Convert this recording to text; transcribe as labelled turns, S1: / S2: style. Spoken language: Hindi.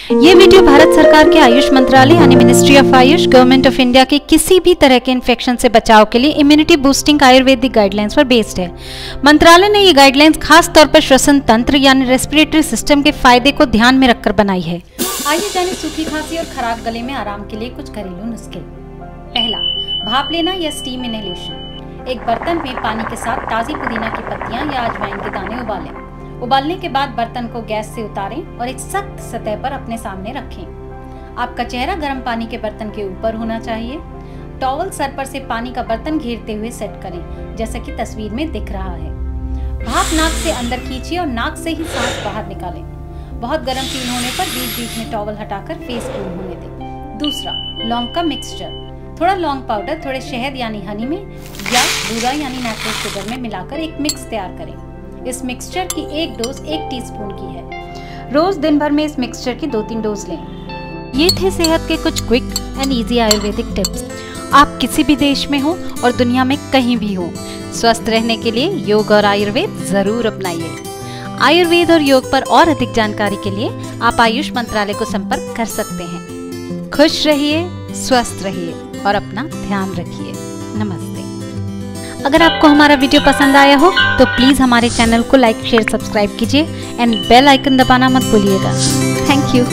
S1: ये वीडियो भारत सरकार के आयुष मंत्रालय यानी ministry of Ayush government of India के किसी भी तरह के इन्फेक्शन से बचाव के लिए इम्यूनिटी बूस्टिंग आयुर्वेदिक गाइडलाइंस पर बेस्ड है। मंत्रालय ने ये गाइडलाइंस खास तौर पर श्वसन तंत्र यानी रेस्पिरेटरी सिस्टम के फायदे को ध्यान में रखकर बनाई है। आइए जाने सूखी खांसी और खराब गले में आराम के लिए कुछ घरेलू नुस्खे। पहला, भाप लेना या स्टीम इनहेलेशन। एक बर्तन में पानी के साथ ताज़ी पुदीना की पत्तियां या अजवाइन के दाने उबालें। उबालने के बाद बर्तन को गैस से उतारें और एक सख्त सतह पर अपने सामने रखें। आपका चेहरा गर्म पानी के बर्तन के ऊपर होना चाहिए। टॉवल सर पर से पानी का बर्तन घेरते हुए सेट करें, जैसा कि तस्वीर में दिख रहा है। भाप नाक से अंदर खींचिए और नाक से ही सांस बाहर निकालें। बहुत गर्म फील होने पर बीच बीच में टॉवल हटाकर फेस कूल होने दें। दूसरा, लौंग का मिक्सचर। थोड़ा लौंग पाउडर थोड़े शहद यानी हनी में या बूरा यानी नेचुरल शुगर में मिलाकर एक मिक्स तैयार करें। इस मिक्सचर की एक डोज 1 टीस्पून की है। रोज दिन भर में इस मिक्सचर की 2-3 डोज लें। ये थे सेहत के कुछ quick and easy Ayurvedic tips. आप किसी भी देश में हो और दुनिया में कहीं भी हो, स्वस्थ रहने के लिए योग और आयुर्वेद जरूर अपनाइए। आयुर्वेद और योग पर और अधिक जानकारी के लिए आप आयुष मंत्रालय को संपर्क कर सकते हैं। खुश रहिए, स्वस्थ रहिए और अपना ध्यान रखिए। नमस्ते। अगर आपको हमारा वीडियो पसंद आया हो तो प्लीज़ हमारे चैनल को लाइक, शेयर, सब्सक्राइब कीजिए एंड बेल आइकन दबाना मत भूलिएगा। Thank you.